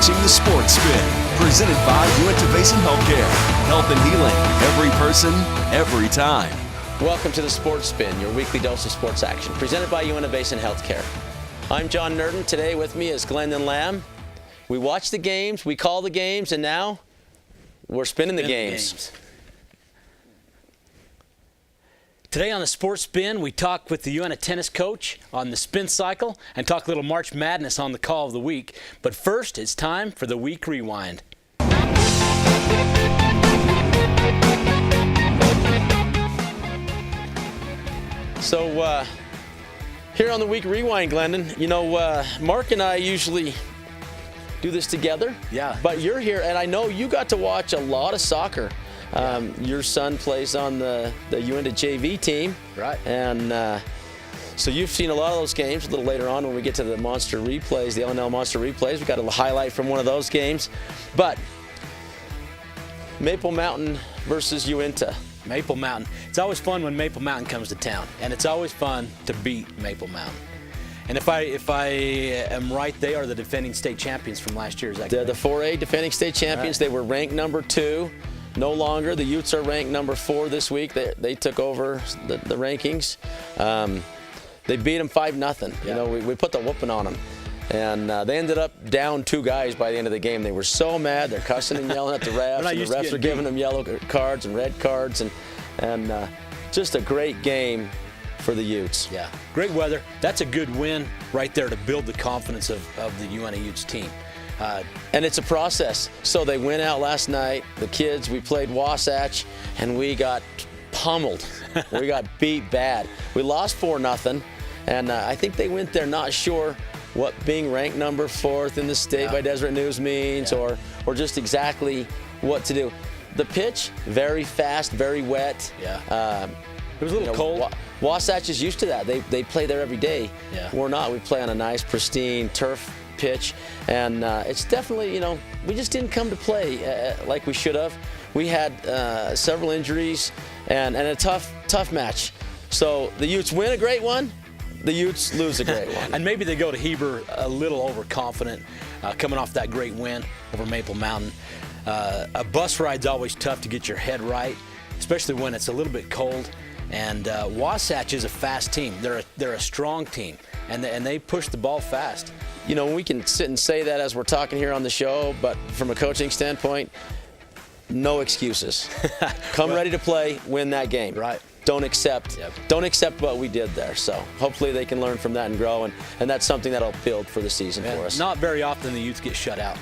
watching The Sports Spin, presented by Uintah Basin Healthcare. Health and healing, every person, every time. Welcome to The Sports Spin, your weekly dose of sports action, presented by Uintah Basin Healthcare. I'm John Nerden. Today with me is Glendon Lamb. We watch the games, we call the games, and now we're spinning the games. Today on the Sports Spin, we talk with the Uintah tennis coach on the spin cycle and talk a little March Madness on the call of the week. But first, it's time for the Week Rewind. So here on the Week Rewind, Glendon, you know, Mark and I usually do this together. Yeah. But you're here, and I know you got to watch a lot of soccer. Your son plays on the Uintah JV team. Right. And so you've seen a lot of those games. A little later on when we get to the Monster replays, the LNL Monster replays, we got a highlight from one of those games. But Maple Mountain versus Uintah. Maple Mountain. It's always fun when Maple Mountain comes to town, and it's always fun to beat Maple Mountain. And if I am right, they are the defending state champions from last year. Is that They're the 4A defending state champions. Right. They were ranked number 2. No longer. The Utes are ranked number 4 this week. They took over the rankings. They beat them 5-0. You know, we put the whooping on them. And they ended up down 2 guys by the end of the game. They were so mad. They're cussing and yelling at the refs. And the refs are giving them yellow cards and red cards. And just a great game for the Utes. Yeah, great weather. That's a good win right there to build the confidence of the Uintah Utes team. And it's a process. So they went out last night, the kids, we played Wasatch, and we got pummeled. We got beat bad. We lost 4-0, and I think they went there not sure what being ranked number 4th in the state by Deseret News means, or just exactly what to do. The pitch, very fast, very wet. Yeah. It was a little cold. Wasatch is used to that. They play there every day. Yeah. We're not. We play on a nice, pristine turf pitch, and it's definitely, you know, we just didn't come to play like we should have. We had several injuries and a tough match. So the Utes win a great one, the Utes lose a great one. And maybe they go to Heber a little overconfident, coming off that great win over Maple Mountain. A bus ride's always tough to get your head right, especially when it's a little bit cold. And Wasatch is a fast team. They're a strong team, and they push the ball fast. You know, we can sit and say that as we're talking here on the show, but from a coaching standpoint, no excuses. Come ready to play, win that game. Right. Don't accept what we did there. So hopefully they can learn from that and grow, and that's something that'll build for the season for us. Not very often the Utes get shut out.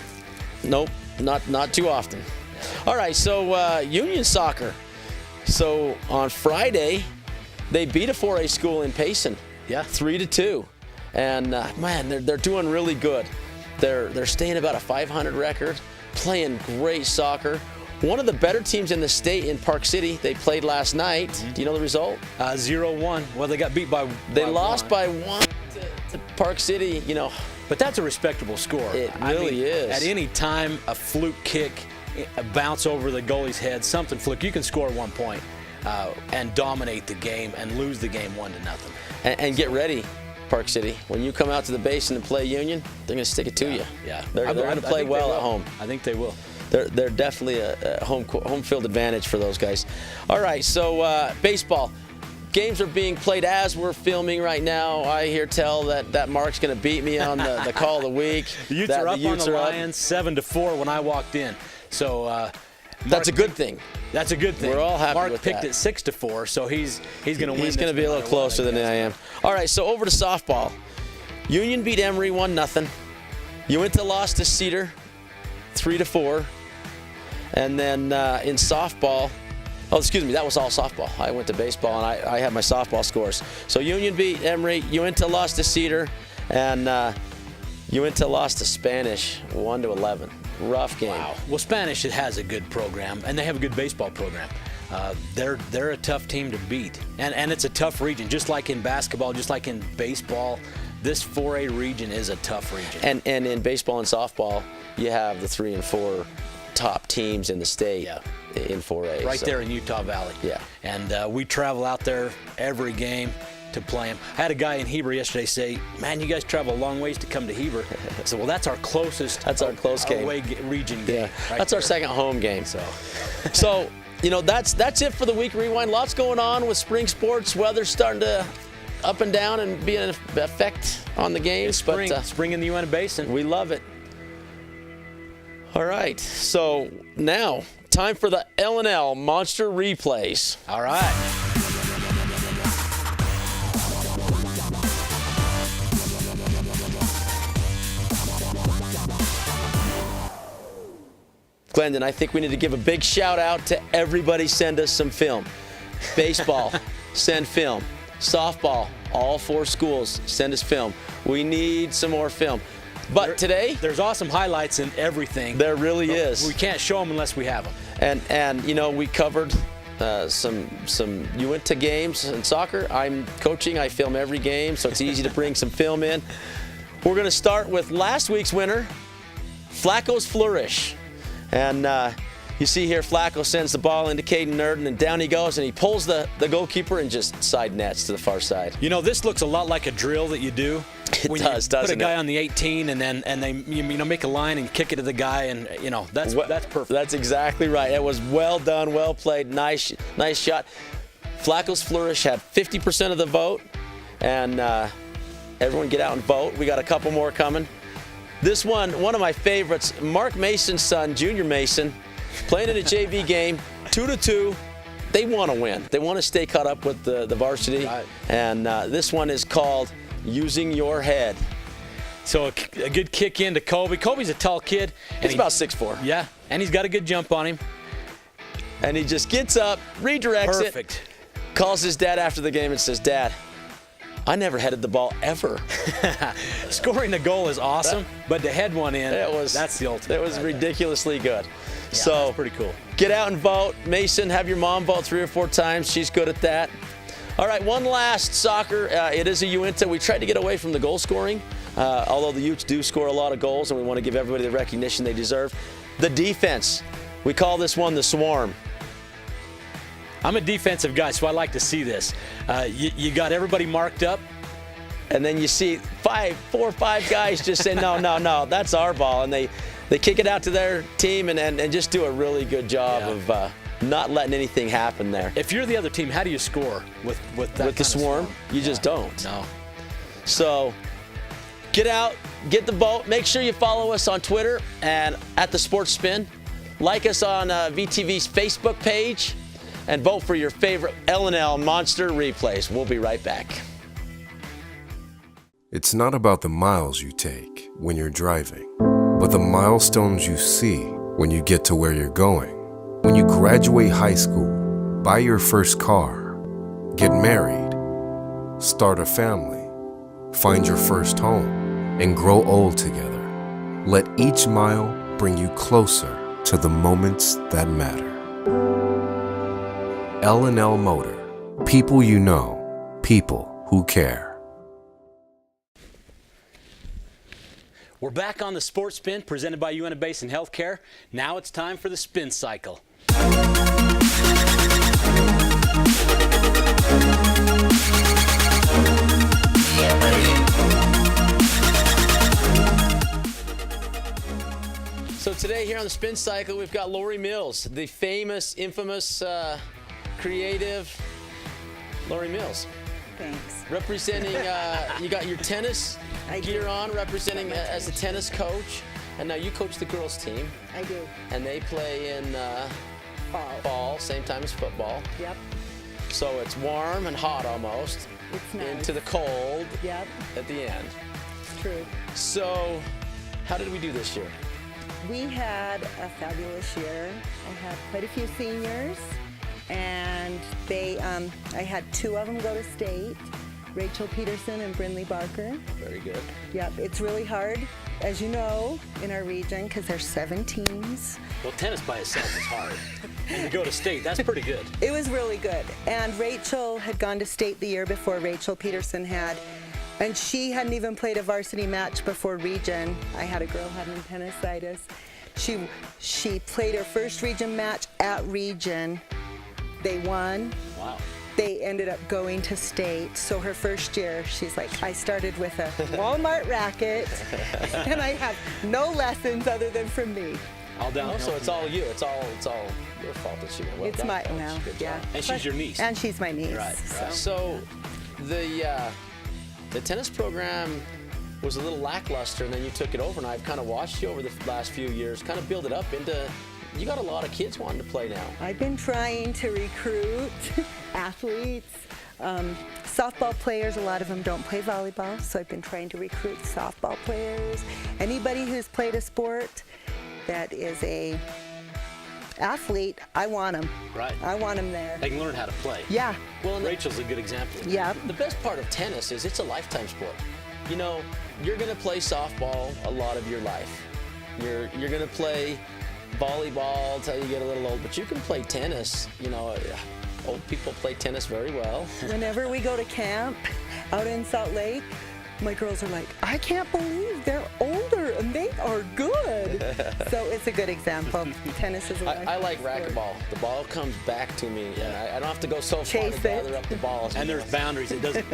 Nope, not too often. All right, so Union soccer. So on Friday, they beat a 4A school in Payson. Yeah. 3-2. And man, they're doing really good. They're staying about a 500 record, playing great soccer. One of the better teams in the state in Park City. They played last night. Do you know the result? 0-1. Well, they got beat by. They lost by 1 to Park City. You know, but that's a respectable score. It really is. At any time, a fluke kick, a bounce over the goalie's head, something fluke, you can score 1 point and dominate the game and lose the game 1-0. And get ready, Park City. When you come out to the basin and play Union, they're going to stick it to you. Yeah. They're going to play well at home. I think they will. They're definitely a home field advantage for those guys. All right, so baseball. Games are being played as we're filming right now. I hear tell that Mark's going to beat me on the call of the week. The Utes are up on the Lions 7-4 when I walked in. So that's a good thing. That's a good thing. We're all happy Mark with picked that. it 6-4, so he's going to win. He's going to be a little closer than I am. All right, so over to softball. Union beat Emory 1-0. Uintah lost to Cedar 3-4. And then in softball, that was all softball. I went to baseball, and I had my softball scores. So Union beat Emory, Uintah lost to Cedar, and Uintah lost to Spanish 1-11. Rough game. Wow. Well, Spanish has a good program, and they have a good baseball program. They're a tough team to beat, and it's a tough region. Just like in basketball, just like in baseball, this 4A region is a tough region. And in baseball and softball, you have the 3 and 4 top teams in the state in 4A. Right there in Utah Valley. Yeah. And we travel out there every game. to play them. I had a guy in Heber yesterday say, "Man, you guys travel a long ways to come to Heber." I said, "Well, that's our closest. That's our close game. Away region game. Yeah, right that's there." our second home game. So, that's it for the Week Rewind. Lots going on with spring sports. Weather's starting to up and down and be an effect on the games. Spring, but spring in the Uintah Basin. we love it. All right, so now time for the L&L Monster Replays. All right. Glendon, I think we need to give a big shout out to everybody. Send us some film. Baseball, send film. Softball, all 4 schools, send us film. We need some more film. But today, There's awesome highlights in everything. there really is. We can't show them unless we have them. And we covered some Uintah games in soccer. I'm coaching. I film every game, so it's easy to bring some film in. We're going to start with last week's winner, Flacco's Flourish. And you see here, Flacco sends the ball into Caden Nurden, and down he goes, and he pulls the goalkeeper and just side nets to the far side. This looks a lot like a drill that you do. It when does, you put a doesn't guy it? on the 18 and they make a line and kick it to the guy, and that's perfect. That's exactly right. It was well done, well played, nice shot. Flacco's Flourish had 50% of the vote, and everyone get out and vote. We got a couple more coming. This one of my favorites, Mark Mason's son, Junior Mason, playing in a JV game, 2-2. They want to win. They want to stay caught up with the varsity. Right. And this one is called Using Your Head. So a good kick into Kobe. Kobe's a tall kid. And He's about 6'4". Yeah, and he's got a good jump on him. And he just gets up, redirects Perfect. it, calls his dad after the game and says, "Dad, I never headed the ball ever." Scoring the goal is awesome, but to head one in, that's the ultimate. It was ridiculously good. Yeah, So that's pretty cool. Get out and vote. Mason, have your mom vote 3 or 4 times. She's good at that. All right, one last soccer. It is a Uintah. We tried to get away from the goal scoring, although the Utes do score a lot of goals, and we want to give everybody the recognition they deserve. The defense. We call this one the Swarm. I'm a defensive guy, so I like to see this. You got everybody marked up. And then you see 4 or 5 guys just say, no, that's our ball. And they kick it out to their team and just do a really good job of not letting anything happen there. If you're the other team, how do you score with that With the Swarm? You just don't. No. So get out, get the vote. Make sure you follow us on Twitter and at the Sports Spin. Like us on VTV's Facebook page. And vote for your favorite L&L Monster Replays. We'll be right back. It's not about the miles you take when you're driving, but the milestones you see when you get to where you're going. When you graduate high school, buy your first car, get married, start a family, find your first home, and grow old together. Let each mile bring you closer to the moments that matter. L&L Motor. People you know, people who care. We're back on the Sports Spin presented by Uintah Basin Healthcare. Now it's time for the spin cycle. So today here on the Spin Cycle, we've got Lori Mills, the famous, infamous, creative Lori Mills. Thanks. Representing, you got your tennis gear on, representing as a tennis coach. And now you coach the girls team. I do. And they play in fall, same time as football. Yep. So it's warm and hot almost. It's nice. Into the cold Yep. at the end. It's true. So how did we do this year? We had a fabulous year. I had quite a few seniors, and I had 2 of them go to state, Rachel Peterson and Brindley Barker. Very good. Yep, it's really hard, as you know, in our region, because there's 7 teams. Well, tennis by itself is hard. And to go to state, that's pretty good. It was really good. And Rachel had gone to state the year before. Rachel Peterson had. And she hadn't even played a varsity match before region. I had a girl having appendicitis. She played her first region match at region. They won. Wow. they ended up going to state. So her first year, she's like, I started with a Walmart racket, and I have no lessons other than from me. All downhill. So it's all you. It's all your fault that she went. Well It's done, my Coach. no, Good yeah. job. And she's your niece. And she's my niece. Right. So the tennis program was a little lackluster, and then you took it over, and I've kind of watched you over the last few years kind of build it up into, you got a lot of kids wanting to play now. I've been trying to recruit athletes, softball players. A lot of them don't play volleyball, so I've been trying to recruit softball players. Anybody who's played a sport that is a athlete, I want them. Right. I want them there. They can learn how to play. Yeah. Well, and Rachel's a good example. Yeah. the best part of tennis is it's a lifetime sport. You know, you're going to play softball a lot of your life. You're going to play volleyball until you get a little old, but you can play tennis. You know, old people play tennis very well. Whenever we go to camp out in Salt Lake, my girls are like, I can't believe they're older and they are good. So it's a good example. Tennis is a I like sport. racquetball. The ball comes back to me, and I don't have to go so far Chase to it. gather up the balls. And there's boundaries. It doesn't.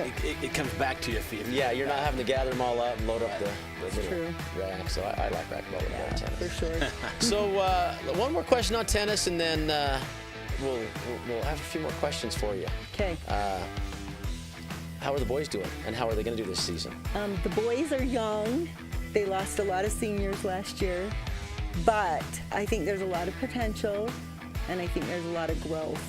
It comes back to you if you. Yeah, you're not having to gather them all up and load up the little True. rack. So I like racquetball with Yeah, tennis. for sure. So one more question on tennis, and then we'll have a few more questions for you. Okay. How are the boys doing, and how are they going to do this season? The boys are young. They lost a lot of seniors last year, but I think there's a lot of potential, and I think there's a lot of growth.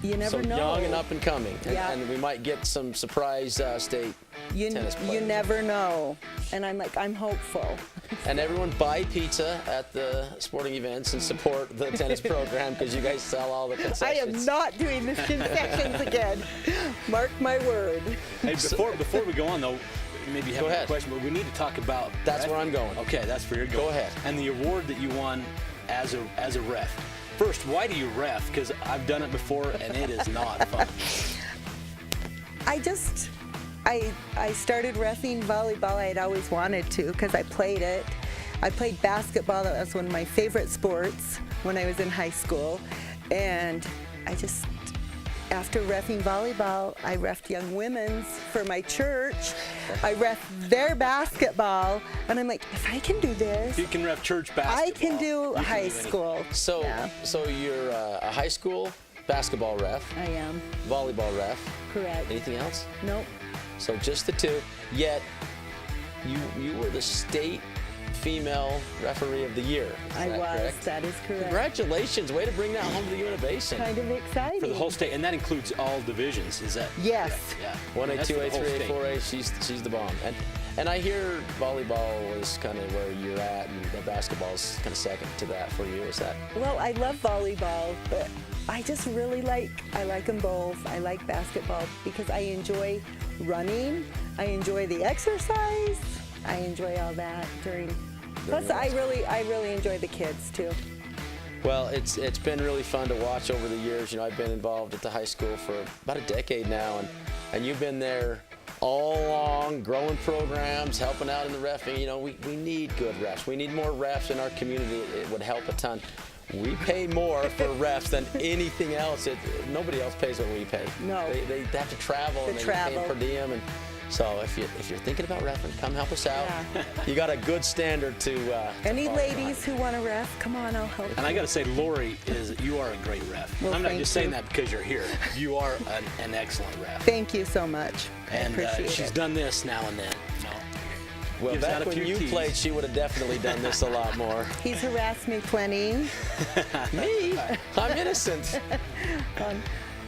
You never So know. young and up and coming, Yeah. and we might get some surprise state tennis You players. never know, and I'm hopeful. And everyone buy pizza at the sporting events and support the tennis program because you guys sell all the I concessions. am not doing the concessions again. Mark my word. Hey, before we go on though, maybe you have Go a ahead. question, but we need to talk about. That's ref- where I'm going. Okay, that's where you're going. Go ahead. And the award that you won as a ref. First, why do you ref? Because I've done it before and it is not fun. I started reffing volleyball. I had always wanted to because I played it. I played basketball. That was one of my favorite sports when I was in high school. And after reffing volleyball, I reffed young women's for my church. I reffed their basketball. And I'm like, if I can do this, If you can ref church basketball, I can do you can high do anything. school. So, Yeah. so you're a high school basketball ref, I am. volleyball ref. Correct. Anything else? Nope. So just the two. Yet you were the state female referee of the year. Is I that was. correct? That is correct. Congratulations! Way to bring that home to the Uintah Basin. Kind of exciting. For the whole state, and that includes all divisions. Is that? Yes. Yeah. 1A, That's for 2A, the whole 3A, state. 4A. She's the bomb. And I hear volleyball is kind of where you're at, and the basketball's kind of second to that for you. Is that? Well, I love volleyball, but I just really I like them both. I like basketball because I enjoy running. I enjoy the exercise. I enjoy all that plus I really enjoy the kids too. Well, it's been really fun to watch over the years. You know, I've been involved at the high school for about a decade now, and you've been there all along, growing programs, helping out in the reffing. You know, we need good refs. We need more refs in our community. It would help a ton. We pay more for refs than anything else. Nobody else pays what we pay. No. They have to travel, and they pay per diem. And so if you're thinking about reffing, come help us out. Yeah. You got a good standard to Any follow ladies who want to ref, come on, I'll help And I you. got to say, Lori, you are a great ref. Well, I'm not thank just saying you. that because you're here. You are an excellent ref. Thank you so much. I And appreciate she's it. done this now and then. You know. Well, Gives out back a when few you keys. played, she would have definitely done this a lot more. He's harassed me plenty. Me? I'm innocent.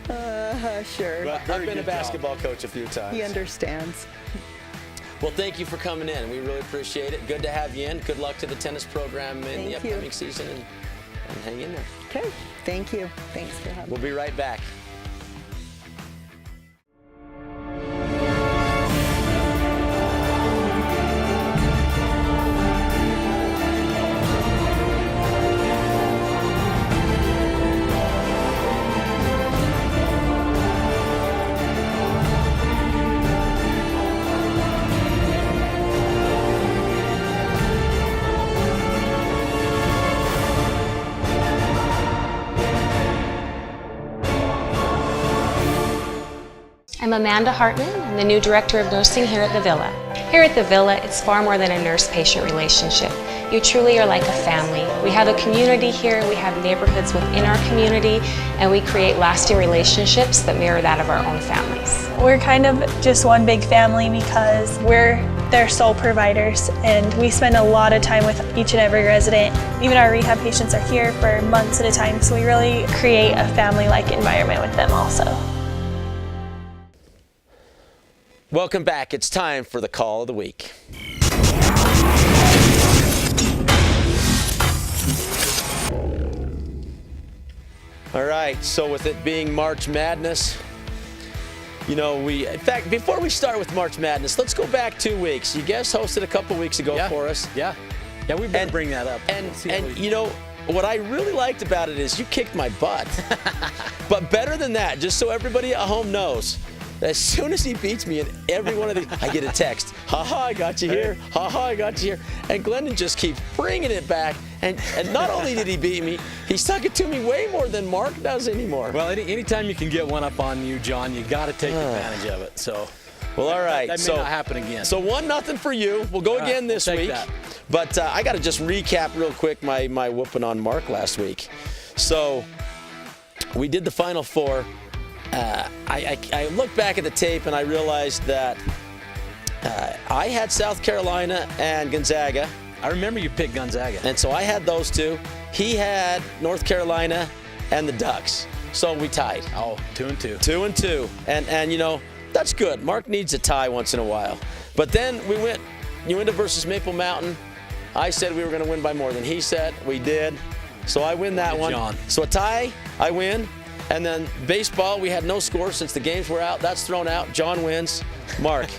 Sure. But very I've been a good job. basketball coach a few times. He understands. Well, thank you for coming in. We really appreciate it. Good to have you in. Good luck to the tennis program in the Thank you. upcoming season, and hang in there. Okay. Thank you. Thanks for having me. We'll be right back. I'm Amanda Hartman. I'm the new Director of Nursing here at the Villa. Here at the Villa, it's far more than a nurse-patient relationship. You truly are like a family. We have a community here, we have neighborhoods within our community, and we create lasting relationships that mirror that of our own families. We're kind of just one big family because we're their sole providers, and we spend a lot of time with each and every resident. Even our rehab patients are here for months at a time, so we really create a family-like environment with them also. Welcome back. It's time for the call of the week. All right, so with it being March Madness, you know, in fact, before we start with March Madness, let's go back 2 weeks. You guest hosted a couple weeks ago for us. Yeah, we better bring that up. And you know, what I really liked about it is you kicked my butt. But better than that, just so everybody at home knows, as soon as he beats me in every one of these, I get a text. Ha-ha, I got you here. Ha-ha, I got you here. And Glendon just keeps bringing it back. And not only did he beat me, he stuck it to me way more than Mark does anymore. Well, anytime you can get one up on you, John, you got to take advantage of it. So, well, all right. That may not happen again. So 1-0 for you. We'll go again this week. That. But I got to just recap real quick my whooping on Mark last week. So we did the Final Four. I looked back at the tape and I realized that I had South Carolina and Gonzaga. I remember you picked Gonzaga. And so I had those two. He had North Carolina and the Ducks. So we tied. Oh, 2-2. 2-2. And you know, that's good. Mark needs a tie once in a while. But then we went Uintah versus Maple Mountain. I said we were going to win by more than he said. We did. So I win that one. John. So a tie, I win. And then baseball, we had no score since the games were out. That's thrown out. John wins. Mark.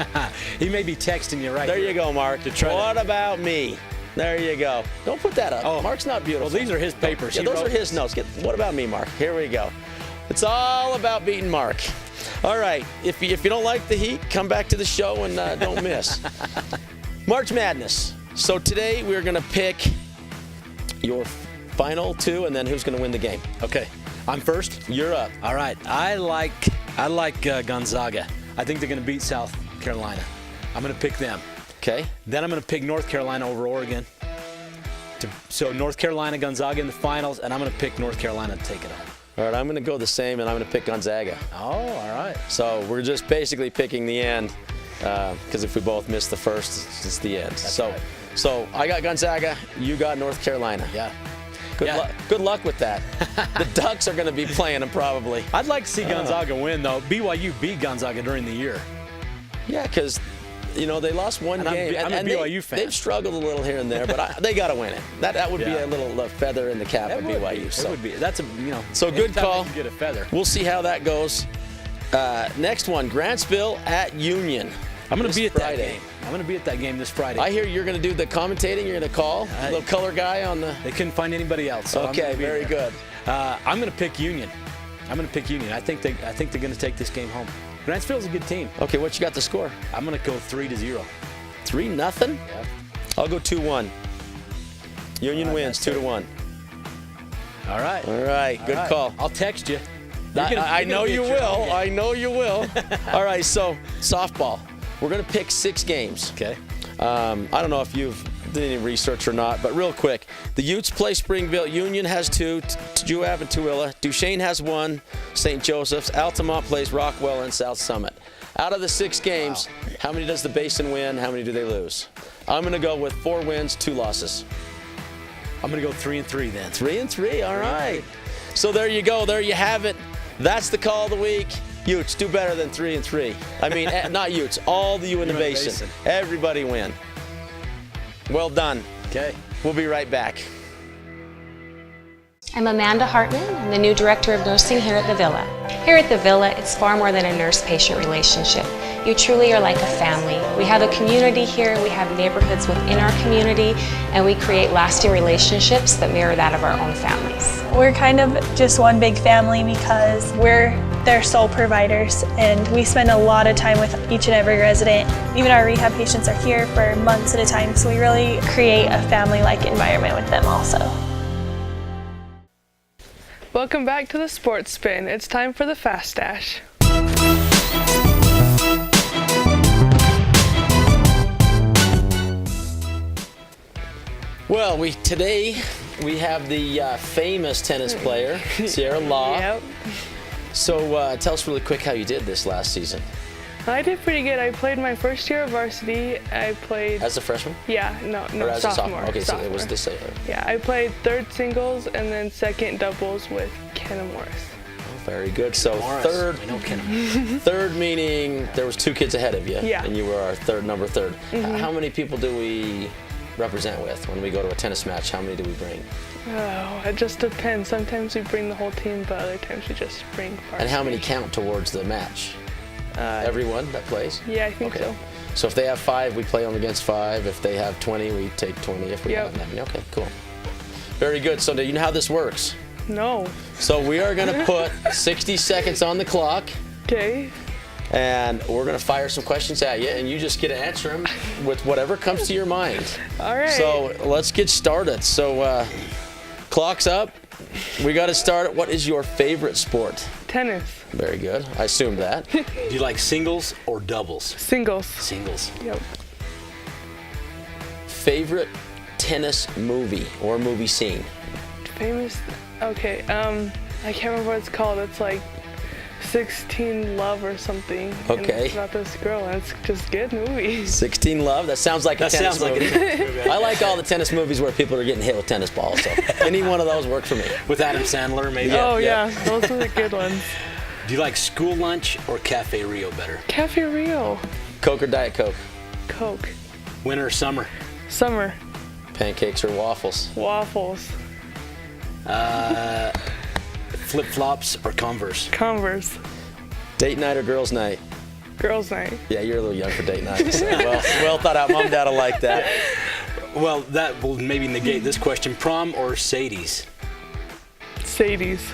He may be texting you right There here. you go, Mark. What about me? There you go. Don't put that up. Oh, Mark's not beautiful. Well, these are his papers. Yeah, those are his notes. What about me, Mark? Here we go. It's all about beating Mark. All right. If you don't like the heat, come back to the show and don't miss. March Madness. So today we're going to pick your final two and then who's going to win the game. Okay. I'm first. You're up. All right. I like Gonzaga. I think they're going to beat South Carolina. I'm going to pick them. Okay. Then I'm going to pick North Carolina over Oregon. So North Carolina, Gonzaga in the finals, and I'm going to pick North Carolina to take it home. All right. I'm going to go the same, and I'm going to pick Gonzaga. Oh, all right. So we're just basically picking the end because if we both miss the first, it's the end. That's right. So I got Gonzaga. You got North Carolina. Yeah. Good luck with that. The Ducks are going to be playing them probably. I'd like to see Gonzaga win, though. BYU beat Gonzaga during the year. Yeah, because, you know, they lost one game. I'm a BYU fan. They've struggled a little here and there, but they got to win it. That would be a little feather in the cap of BYU. It would be. That's So good call. Get a feather. We'll see how that goes. Next one, Grantsville at Union. I'm going to be at Friday. that game. I'm going to be at that game this Friday. I hear you're going to do the commentating. You're going to call a little color guy on the. They couldn't find anybody else. So okay, very good. I'm going to pick Union. I think they're going to take this game home. Grantsville's a good team. Okay, what you got the score? I'm going to go 3-0. 3-0? Yeah. I'll go 2-1. Union wins 2-1. All right. All right, good call. I'll text you. I know you will. I know you will. All right, so softball. We're going to pick 6 games. Okay. I don't know if you've done any research or not, but real quick. The Utes play Springville. Union has 2. Juab and Tooele. Duchesne has 1. St. Joseph's. Altamont plays Rockwell and South Summit. Out of the 6 games, how many does the Basin win? How many do they lose? I'm going to go with 4 wins, 2 losses. I'm going to go 3-3 then. 3-3, all right. So there you go. There you have it. That's the call of the week. Utes, do better than 3-3. I mean, not Utes, all the Uintah Basin. Everybody win. Well done. Okay. We'll be right back. I'm Amanda Hartman. I'm the new Director of Nursing here at the Villa. Here at the Villa, it's far more than a nurse-patient relationship. You truly are like a family. We have a community here, we have neighborhoods within our community, and we create lasting relationships that mirror that of our own families. We're kind of just one big family because we're their sole providers, and we spend a lot of time with each and every resident. Even our rehab patients are here for months at a time, so we really create a family-like environment with them also. Welcome back to the Sports Spin. It's time for the Fast Dash. Well, today we have the famous tennis player, Sierra Law. Yep. So tell us really quick how you did this last season. I did pretty good. I played my first year of varsity. I played. As a freshman? Yeah, no, Or as sophomore. a sophomore? Okay, so it was sophomore. this. Yeah, I played third singles and then second doubles with Kenna Morris. Oh, very good. So Morris. third, I know Kenna. third meaning there was 2 kids ahead of you. Yeah. And you were our number third. How many people do we represent with when we go to a tennis match? How many do we bring? Oh, it just depends. Sometimes we bring the whole team, but other times we just bring varsity. And how many count towards the match? Everyone that plays? Yeah, I think so. So if they have 5, we play them against 5. If they have 20, we take 20 if we Yep. have that many. Okay, cool. Very good. So do you know how this works? No. So we are going to put 60 seconds on the clock, Okay. and we're going to fire some questions at you, and you just get to answer them with whatever comes to your mind. All right. So let's get started. So clock's up. We got to start. What is your favorite sport? Tennis. Very good. I assumed that. Do you like singles or doubles? Singles. Singles. Yep. Favorite tennis movie or movie scene? Famous. Okay. I can't remember what it's called. It's like 16 Love or something. And Okay. it's about this girl, and it's just good movie. 16 Love? That sounds like a tennis movie. I like all the tennis movies where people are getting hit with tennis balls. So any one of those work for me. With Adam Sandler, maybe? Oh yeah. yeah, those are the good ones. Do you like school lunch or Cafe Rio better? Cafe Rio. Coke or Diet Coke? Coke. Winter or summer? Summer. Pancakes or waffles? Waffles. Flip-flops or Converse? Converse. Date night or girls' night? Girls' night. Yeah, you're a little young for date night. So well thought out. Mom, Dad will like that. Well, that will maybe negate this question. Prom or Sadie's? Sadie's.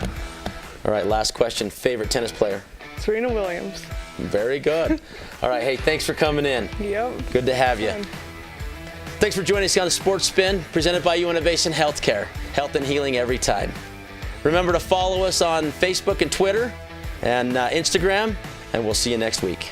All right, last question. Favorite tennis player? Serena Williams. Very good. All right, hey, thanks for coming in. Yep. Good to have you. Fun. Thanks for joining us on the Sports Spin, presented by Uintah Basin Healthcare. Health and healing every time. Remember to follow us on Facebook and Twitter and Instagram, and we'll see you next week.